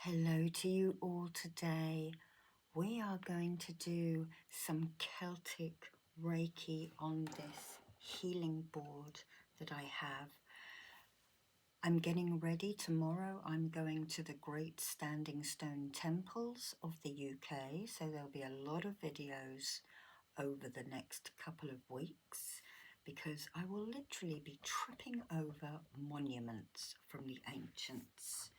Hello to you all today. We are going to do some Celtic Reiki on this healing board that I have. I'm getting ready. Tomorrow I'm going to the Great Standing Stone Temples of the UK, so there'll be a lot of videos over the next couple of weeks because I will literally be tripping over monuments from the ancients.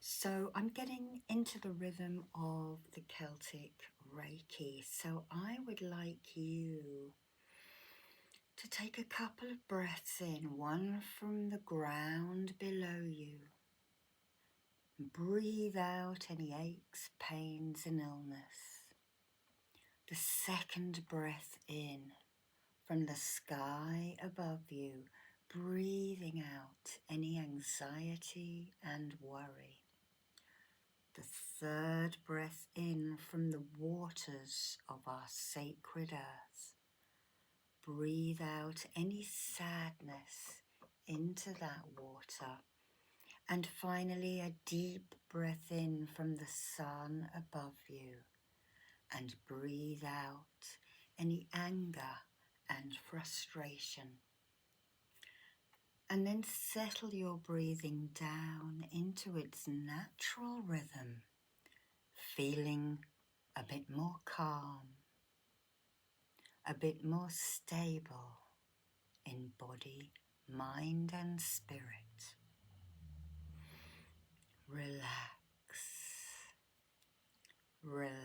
So I'm getting into the rhythm of the Celtic Reiki. So I would like you to take a couple of breaths in, one from the ground below you. Breathe out any aches, pains and illness. The second breath in from the sky above you, breathing out any anxiety and worry. The third breath in from the waters of our sacred earth. Breathe out any sadness into that water. And finally, a deep breath in from the sun above you. And breathe out any anger and frustration. And then settle your breathing down into its natural rhythm. Feeling a bit more calm, a bit more stable in body, mind and spirit. Relax, relax.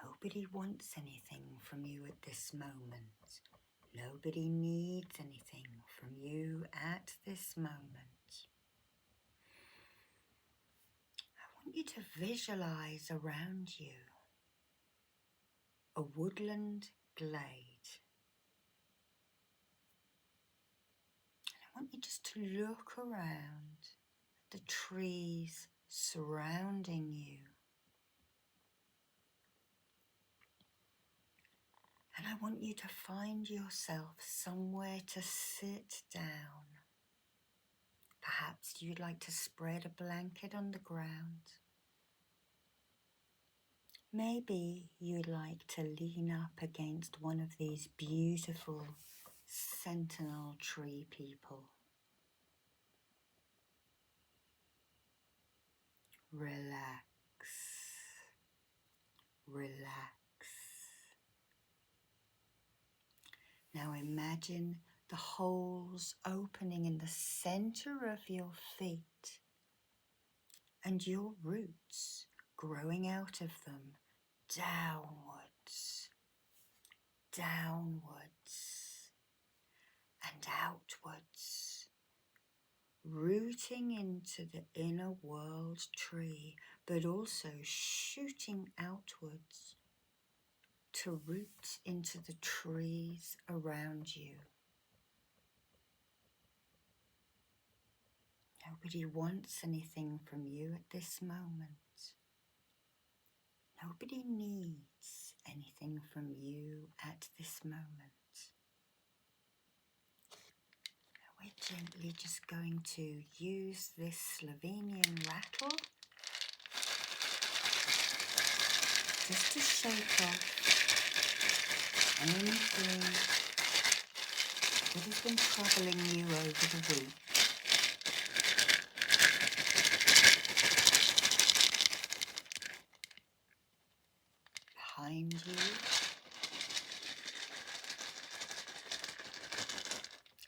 Nobody wants anything from you at this moment. Nobody needs anything from you at this moment. I want you to visualize around you a woodland glade. I want you just to look around at the trees surrounding you. And I want you to find yourself somewhere to sit down. Perhaps you'd like to spread a blanket on the ground. Maybe you'd like to lean up against one of these beautiful sentinel tree people. Relax, relax. Now imagine the holes opening in the center of your feet and your roots growing out of them downwards, downwards and outwards, rooting into the inner world tree, but also shooting outwards to root into the trees around you. Nobody wants anything from you at this moment. Nobody needs anything from you at this moment. We're gently just going to use this Slovenian rattle just to shake off anything that has been troubling you over the week. Behind you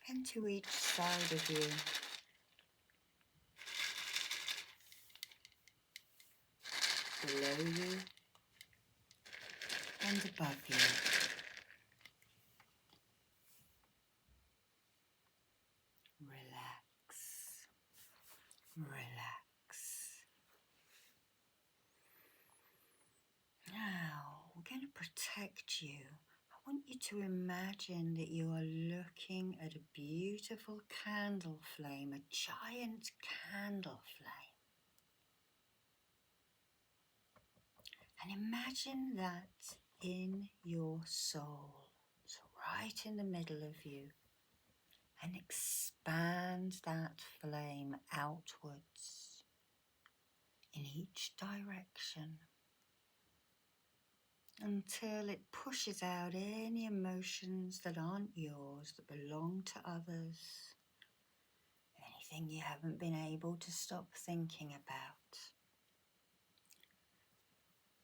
and to each side of you. Below you and above you. Relax, relax. Now we're going to protect you. I want you to imagine that you are looking at a beautiful candle flame, a giant candle flame. And imagine that in your soul, so right in the middle of you, and expand that flame outwards each direction until it pushes out any emotions that aren't yours, that belong to others, anything you haven't been able to stop thinking about.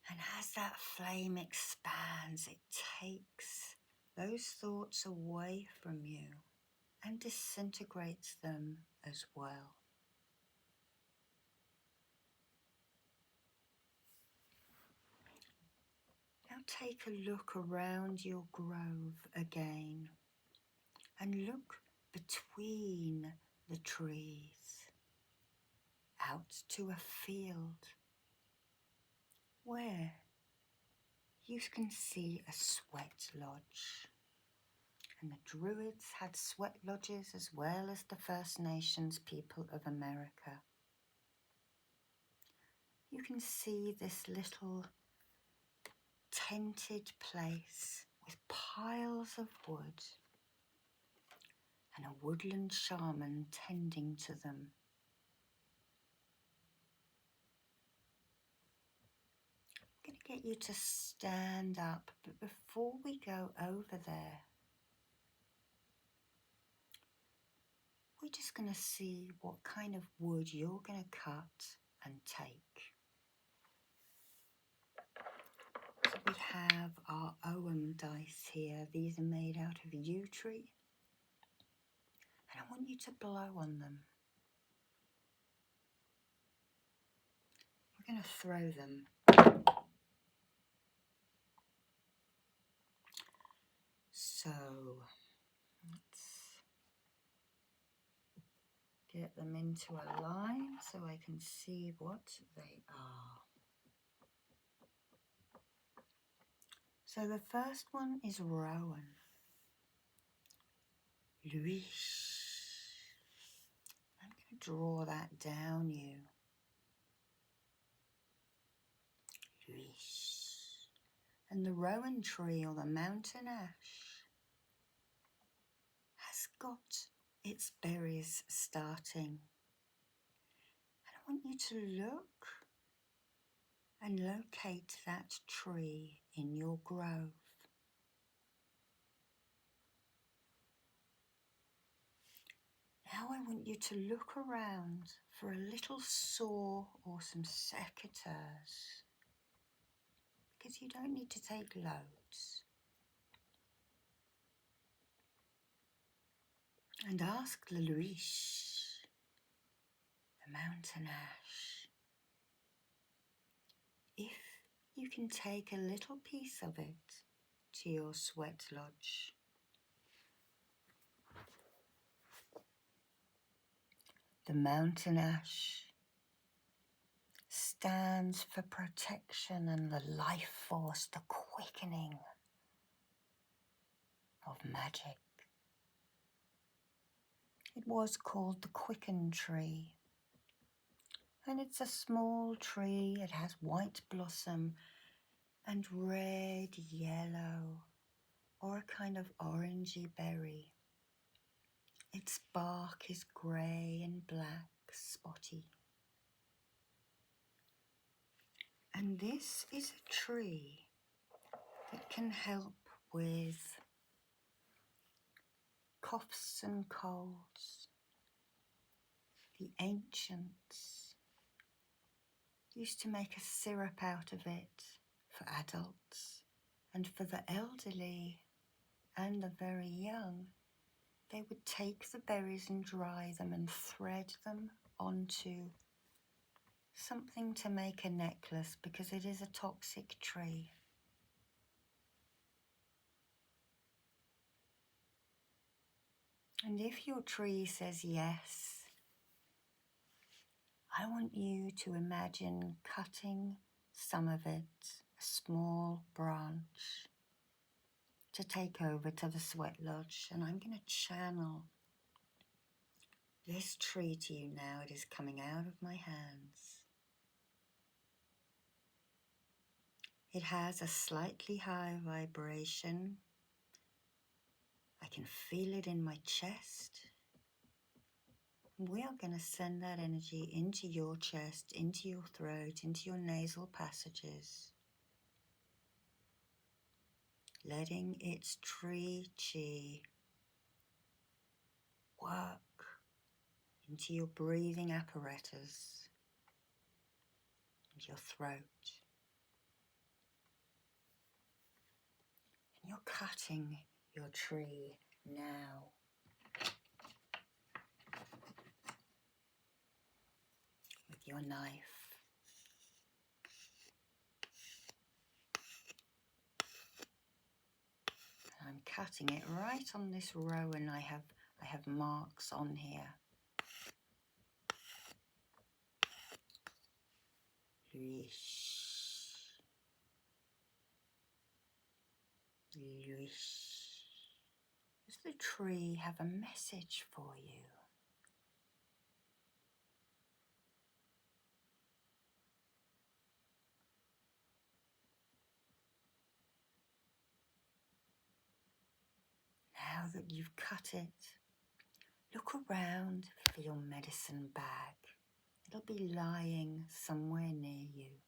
And as that flame expands, it takes those thoughts away from you and disintegrates them as well. Now take a look around your grove again and look between the trees out to a field where you can see a sweat lodge. And the Druids had sweat lodges as well as the First Nations people of America. You can see this little tented place with piles of wood and a woodland shaman tending to them. I'm going to get you to stand up, but before we go over there, we're just going to see what kind of wood you're going to cut and take. So we have our Ogham dice here. These are made out of yew tree. And I want you to blow on them. We're going to throw them. So let's get them into a line so I can see what they are. So the first one is Rowan. Louis. I'm going to draw that down you. Louis. And the Rowan tree, or the mountain ash, has got its berries starting. And I want you to look and locate that tree in your grove. Now I want you to look around for a little saw or some secateurs, because you don't need to take loads. And ask the Luish, the mountain ash, if you can take a little piece of it to your sweat lodge. The mountain ash stands for protection and the life force, the quickening of magic. It was called the quicken tree. And it's a small tree. It has white blossom and red, yellow, or a kind of orangey berry. Its bark is grey and black, spotty. And this is a tree that can help with coughs and colds. The ancients used to make a syrup out of it for adults, and for the elderly and the very young, they would take the berries and dry them and thread them onto something to make a necklace, because it is a toxic tree. And if your tree says yes, I want you to imagine cutting some of it, a small branch, to take over to the sweat lodge. And I'm going to channel this tree to you now. It is coming out of my hands. It has a slightly high vibration. I can feel it in my chest. We are going to send that energy into your chest, into your throat, into your nasal passages, letting its tree chi work into your breathing apparatus and your throat. And you're cutting your tree now. With your knife. I'm cutting it right on this Rowan. I have marks on here. Does the tree have a message for you? Now that you've cut it, look around for your medicine bag. It'll be lying somewhere near you.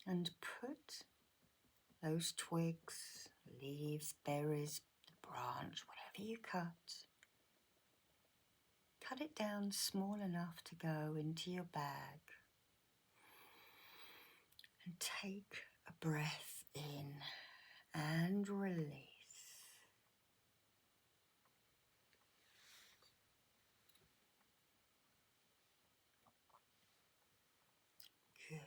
And put those twigs, leaves, berries, the branch, whatever you cut it down small enough to go into your bag. And take a breath in and release. Good.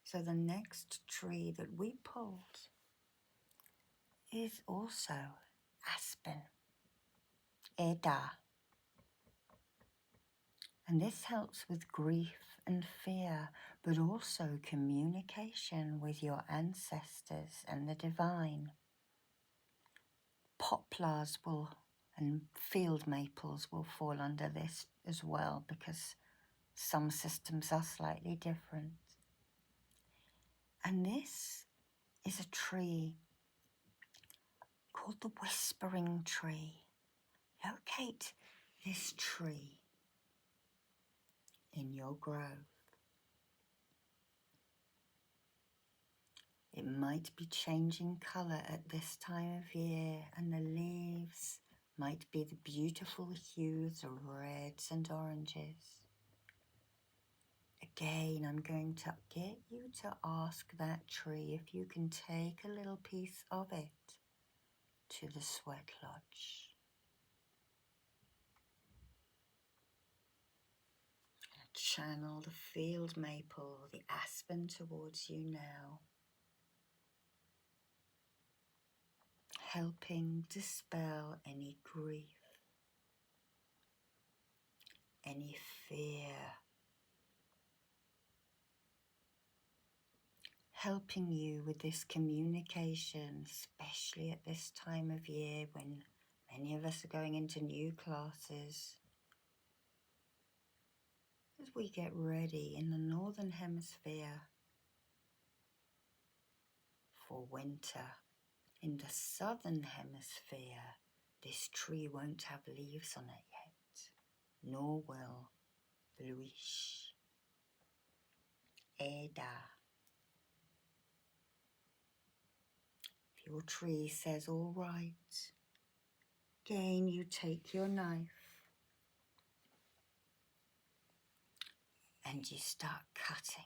So the next tree that we pulled is also Aspen, Eda. And this helps with grief and fear, but also communication with your ancestors and the divine. Poplars and field maples will fall under this as well, because some systems are slightly different. And this is a tree called the Whispering Tree. Locate this tree in your grove. It might be changing colour at this time of year, and the leaves might be the beautiful hues of reds and oranges. Again, I'm going to get you to ask that tree if you can take a little piece of it to the sweat lodge. Channel the field maple, the aspen towards you now, helping dispel any grief, any fear, helping you with this communication, especially at this time of year when many of us are going into new classes. As we get ready in the Northern Hemisphere for winter, in the Southern Hemisphere, this tree won't have leaves on it yet, nor will Luis, Eda. If your tree says all right, again you take your knife and you start cutting.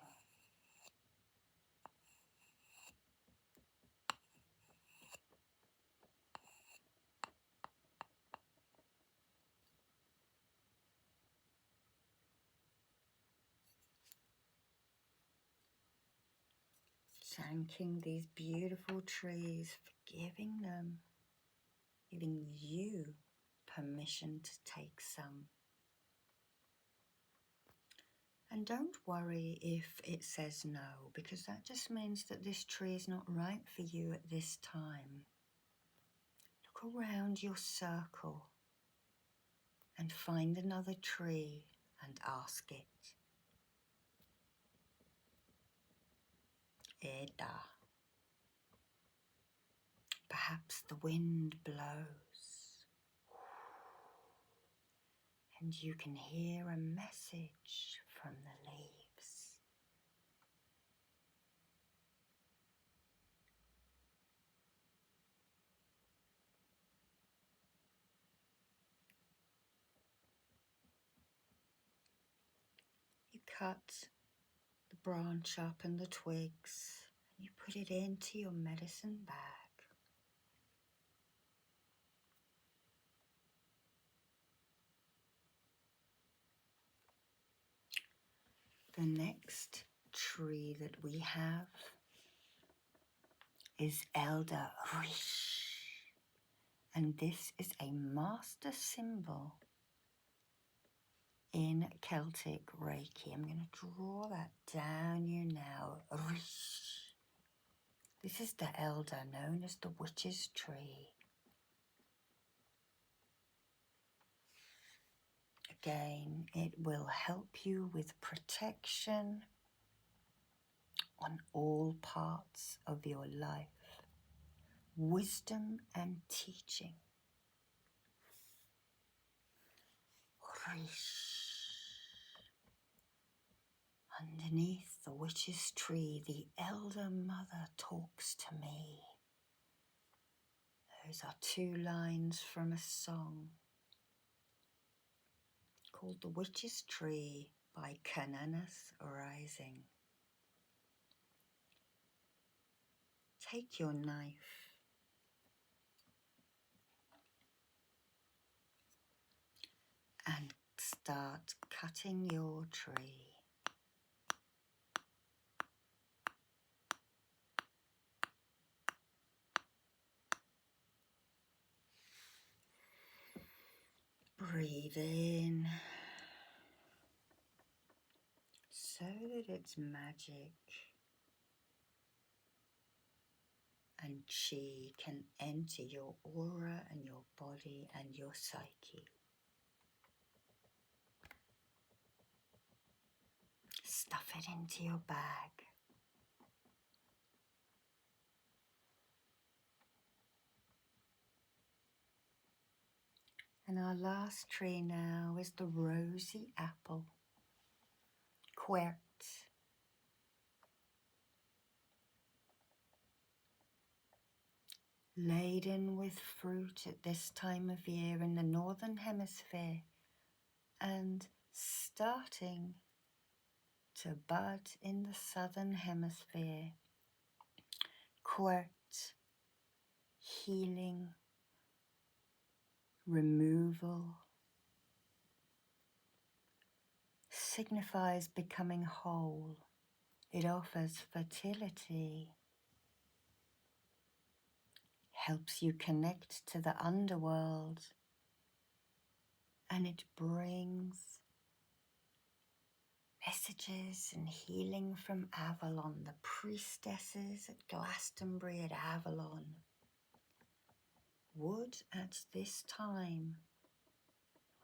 Thanking these beautiful trees for giving you permission to take some. And don't worry if it says no, because that just means that this tree is not right for you at this time. Look around your circle and find another tree and ask it. Eda. Perhaps the wind blows and you can hear a message from the leaves. You cut the branch up and the twigs, and you put it into your medicine bag. The next tree that we have is Elder Rish, and this is a master symbol in Celtic Reiki. I'm going to draw that down you now. Rish. This is the elder known as the witch's tree. Again, it will help you with protection on all parts of your life, wisdom and teaching. Underneath the witch's tree, the elder mother talks to me. Those are 2 lines from a song called The Witch's Tree by Cananas Rising. Take your knife and start cutting your tree. Breathe in so that it's magic and chi can enter your aura and your body and your psyche. Stuff it into your bag. And our last tree now is the rosy apple, quert. Laden with fruit at this time of year in the northern hemisphere and starting to bud in the southern hemisphere. Quert, healing, removal, signifies becoming whole. It offers fertility, helps you connect to the underworld, and it brings messages and healing from Avalon, the priestesses at Glastonbury at Avalon would at this time,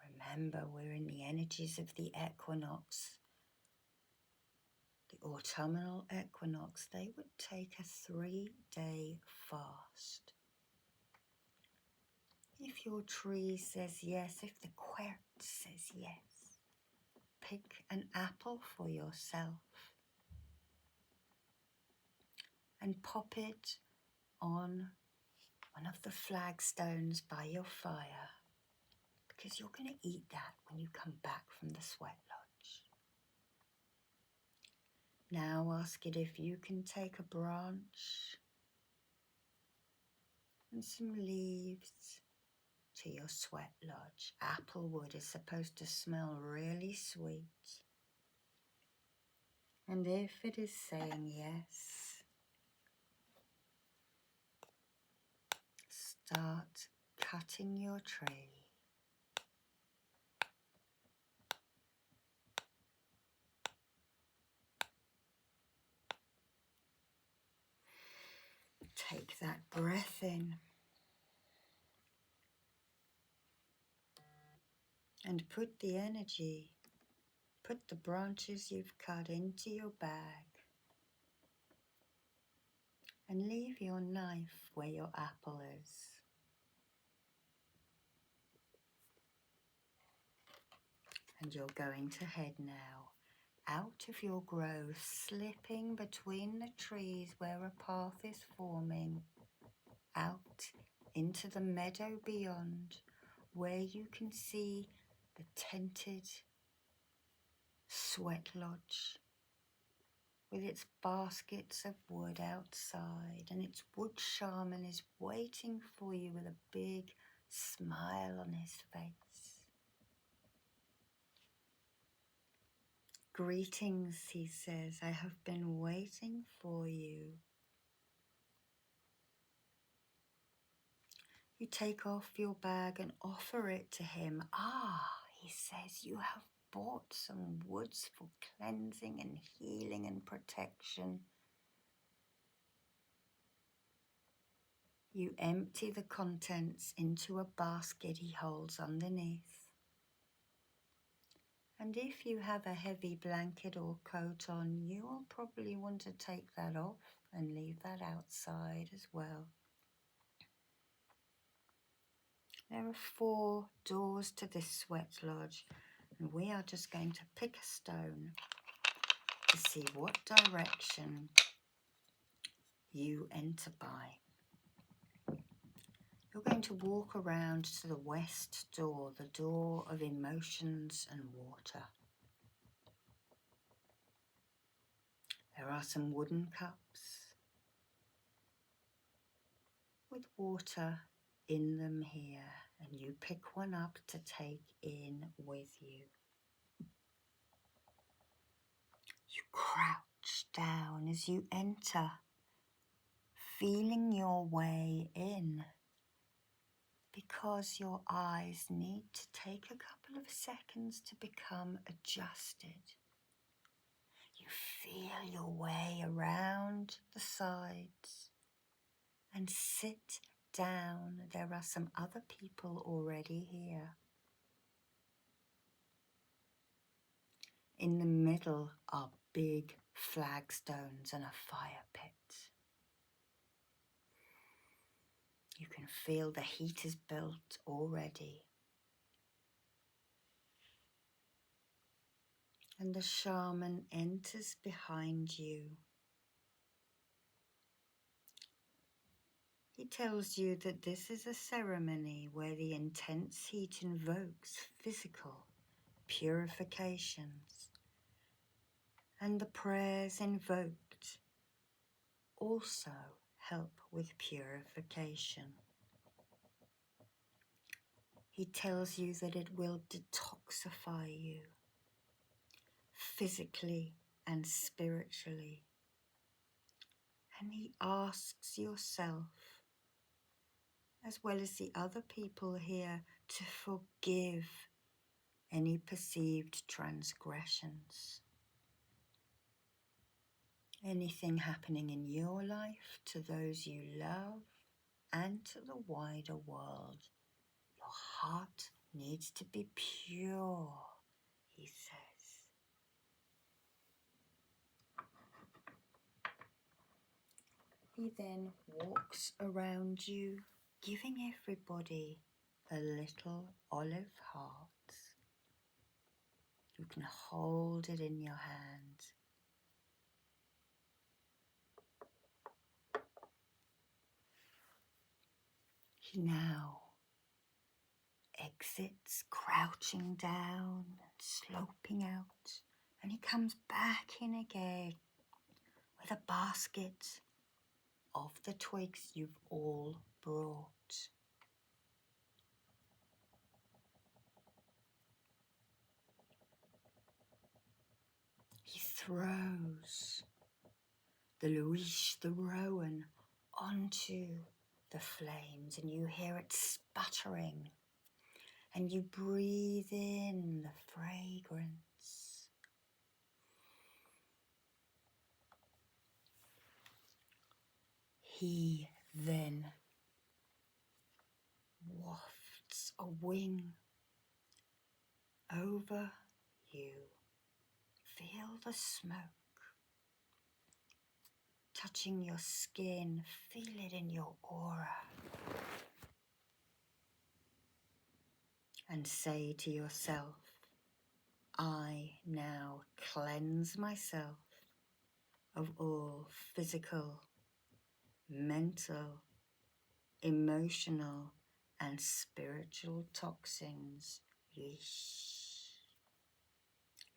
remember we're in the energies of the equinox, the autumnal equinox, they would take a 3-day fast. If your tree says yes, if the quert says yes, pick an apple for yourself and pop it on one of the flagstones by your fire, because you're going to eat that when you come back from the sweat lodge. Now ask it if you can take a branch and some leaves to your sweat lodge. Applewood is supposed to smell really sweet. And if it is saying yes, start cutting your tree. Take that breath in and put the energy, put the branches you've cut into your bag. and leave your knife where your apple is. And you're going to head now out of your grove, slipping between the trees where a path is forming, out into the meadow beyond, where you can see the tented sweat lodge with its baskets of wood outside, and its wood shaman is waiting for you with a big smile on his face. Greetings, he says, I have been waiting for you. You take off your bag and offer it to him. Ah, he says, you have bought some woods for cleansing and healing and protection. You empty the contents into a basket he holds underneath. And if you have a heavy blanket or coat on, you will probably want to take that off and leave that outside as well. There are 4 doors to this sweat lodge, and we are just going to pick a stone to see what direction you enter by. You're going to walk around to the west door, the door of emotions and water. There are some wooden cups with water in them here, and you pick one up to take in with you. You crouch down as you enter, feeling your way in, because your eyes need to take a couple of seconds to become adjusted. You feel your way around the sides and sit down. There are some other people already here. In the middle are big flagstones and a fire pit. You can feel the heat is built already. And the shaman enters behind you. He tells you that this is a ceremony where the intense heat invokes physical purifications, and the prayers invoked also help with purification. He tells you that it will detoxify you physically and spiritually. And he asks yourself, as well as the other people here, to forgive any perceived transgressions. Anything happening in your life, to those you love, and to the wider world. Your heart needs to be pure, he says. He then walks around you, giving everybody a little olive heart. You can hold it in your hand. He now exits, crouching down and sloping out, and he comes back in again with a basket of the twigs you've all brought. He throws the Louise, the Rowan, onto the flames, and you hear it sputtering, and you breathe in the fragrance. He then wafts a wing over you. Feel the smoke touching your skin. Feel it in your aura. And say to yourself, I now cleanse myself of all physical, mental, emotional, and spiritual toxins. Rish,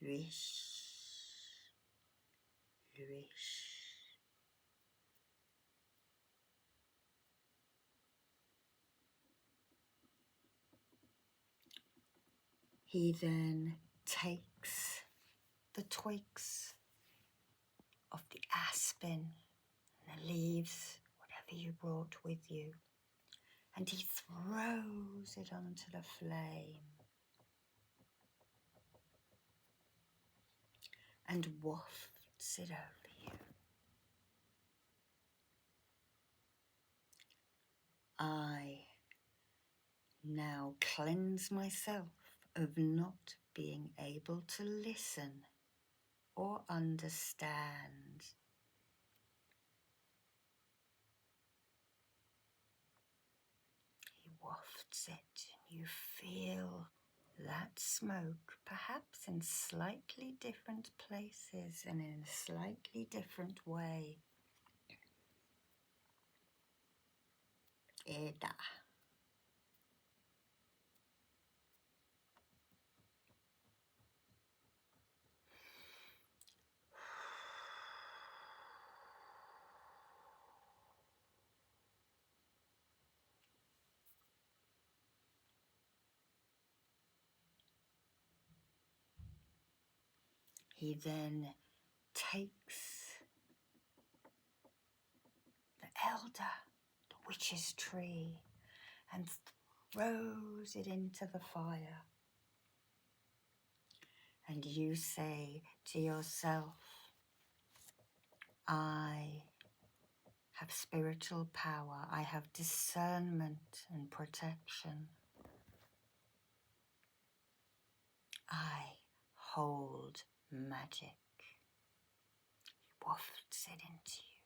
rish, rish. He then takes the twigs of the aspen and the leaves, whatever you brought with you, and he throws it onto the flame and wafts it over you. I now cleanse myself of not being able to listen or understand. He wafts it and you feel that smoke, perhaps in slightly different places and in a slightly different way. Eda. He then takes the elder, the witch's tree, and throws it into the fire. And you say to yourself, I have spiritual power, I have discernment and protection. I hold magic. He wafts it into you.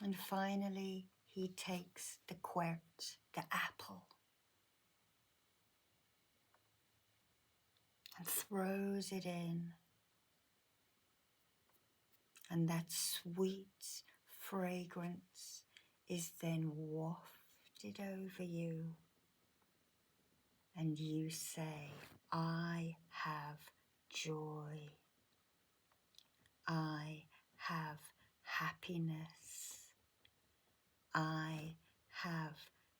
And finally, he takes the quert, the apple, and throws it in. And that sweet fragrance is then wafted over you. And you say, I have joy. I have happiness. I have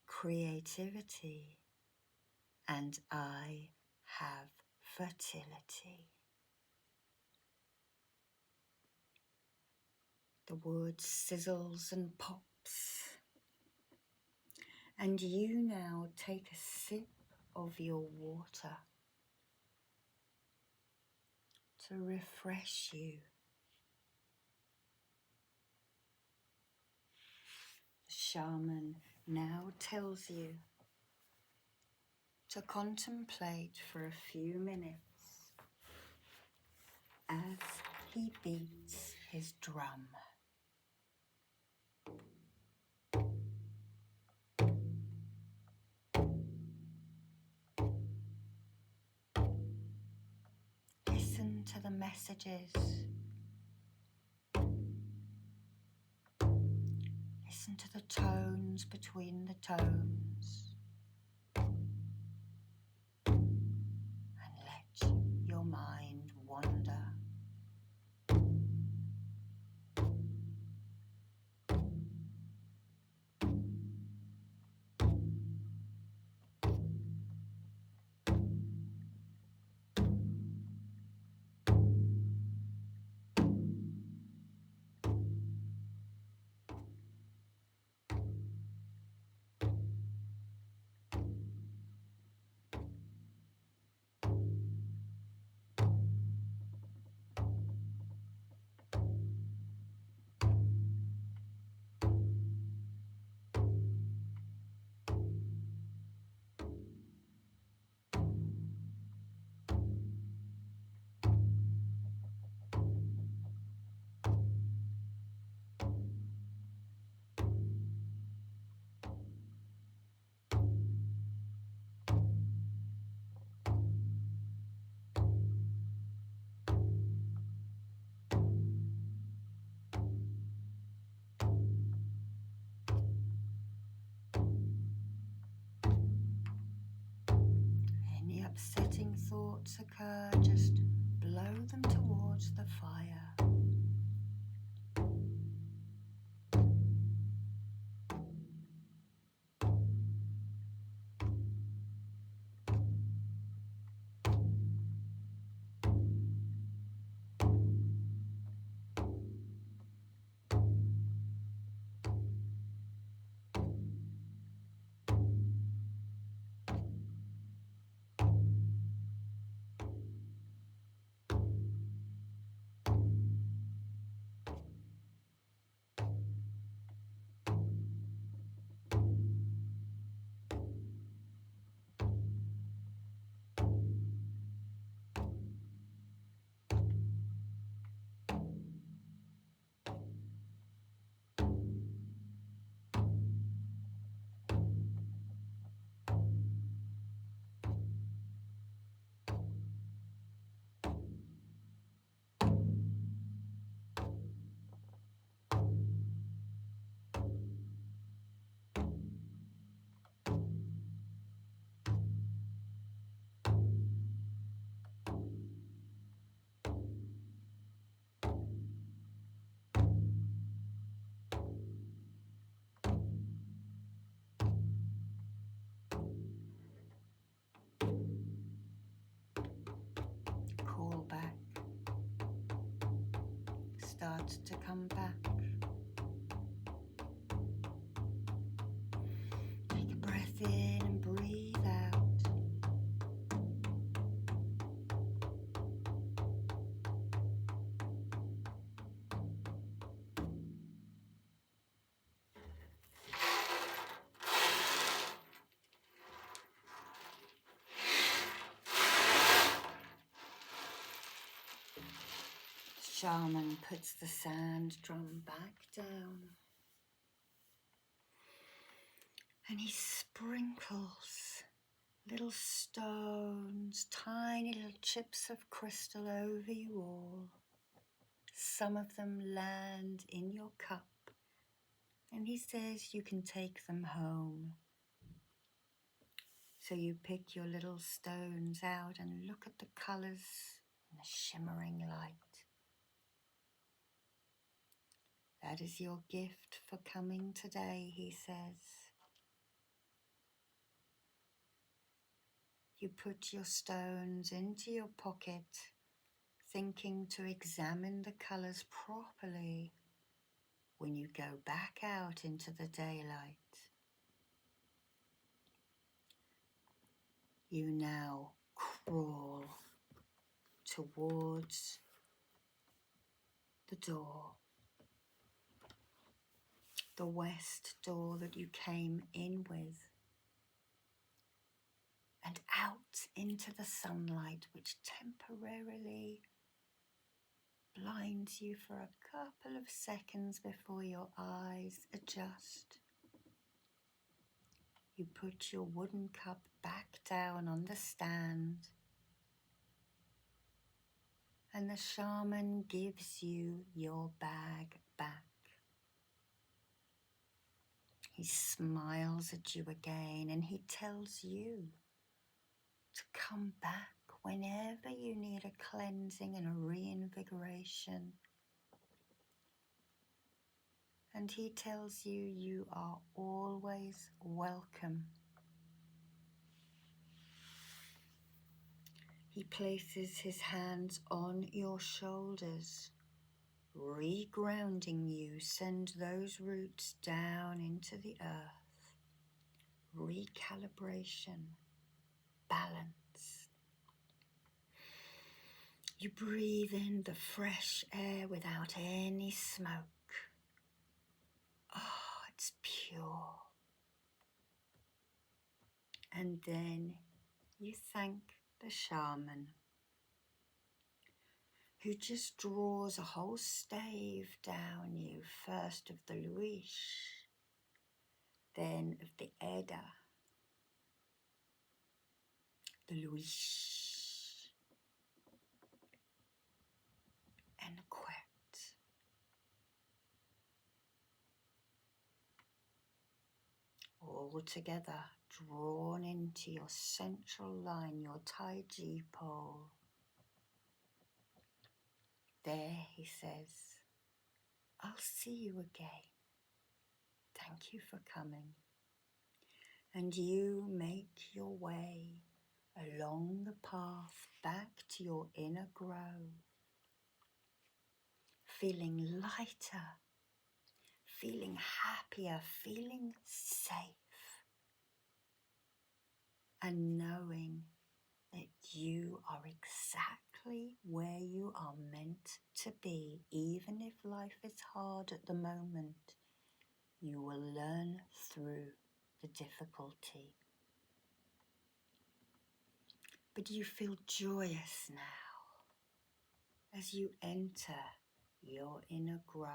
creativity. And I have fertility. The wood sizzles and pops. And you now take a sip of your water to refresh you. The shaman now tells you to contemplate for a few minutes as he beats his drum. Listen to the messages. Listen to the tones between the tones. And let your mind wander. upsetting thoughts occur, just blow them towards the fire. Call back. Start to come back. Take a breath in and breathe out. Shaman puts the sand drum back down and he sprinkles little stones, tiny little chips of crystal over you all. Some of them land in your cup and he says you can take them home. So you pick your little stones out and look at the colours and the shimmering light. That is your gift for coming today, he says. You put your stones into your pocket, thinking to examine the colours properly when you go back out into the daylight. You now crawl towards the door, the west door that you came in with, and out into the sunlight, which temporarily blinds you for a couple of seconds before your eyes adjust. You put your wooden cup back down on the stand, and the shaman gives you your bag back. He smiles at you again and he tells you to come back whenever you need a cleansing and a reinvigoration. And he tells you you are always welcome. He places his hands on your shoulders, regrounding you, send those roots down into the earth. Recalibration, balance. You breathe in the fresh air without any smoke. Oh, it's pure. And then you thank the shaman, who just draws a whole stave down you, first of the Luish, then of the Eda, the Luish, and the Quet. All together drawn into your central line, your Tai Chi pole. There, he says, I'll see you again. Thank you for coming. And you make your way along the path back to your inner grove, feeling lighter, feeling happier, feeling safe, and knowing that you are exactly where you are meant to be. Even if life is hard at the moment, you will learn through the difficulty. But you feel joyous now as you enter your inner grove.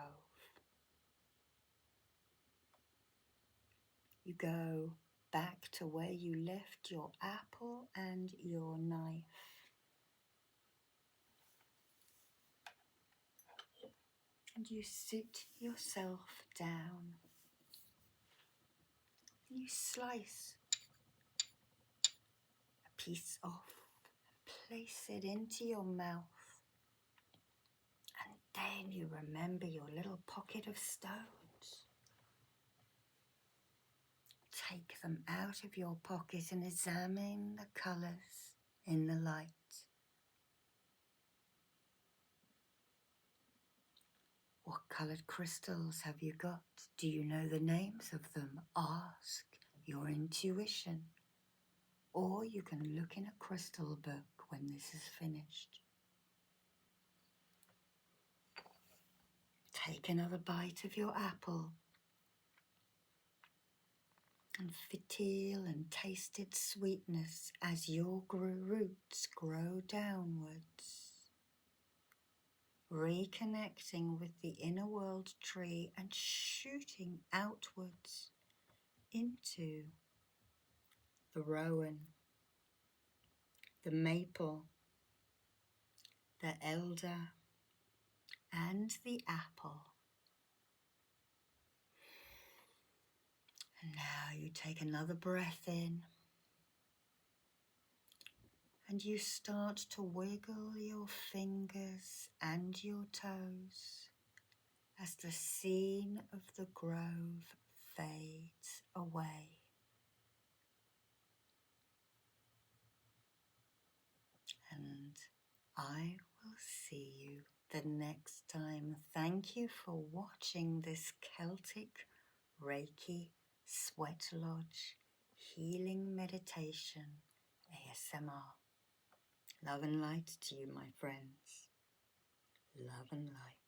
You go back to where you left your apple and your knife. And you sit yourself down. You slice a piece off, place it into your mouth, and then you remember your little pocket of stones. Take them out of your pocket and examine the colours in the light. What coloured crystals have you got? Do you know the names of them? Ask your intuition. Or you can look in a crystal book when this is finished. Take another bite of your apple and feel and taste its sweetness as your roots grow downwards. Reconnecting with the inner world tree and shooting outwards into the rowan, the maple, the elder, and the apple. And now you take another breath in and you start to wiggle your fingers and your toes as the scene of the grove fades away. And I will see you the next time. Thank you for watching this Celtic Reiki Sweat Lodge Healing Meditation ASMR. Love and light to you, my friends. Love and light.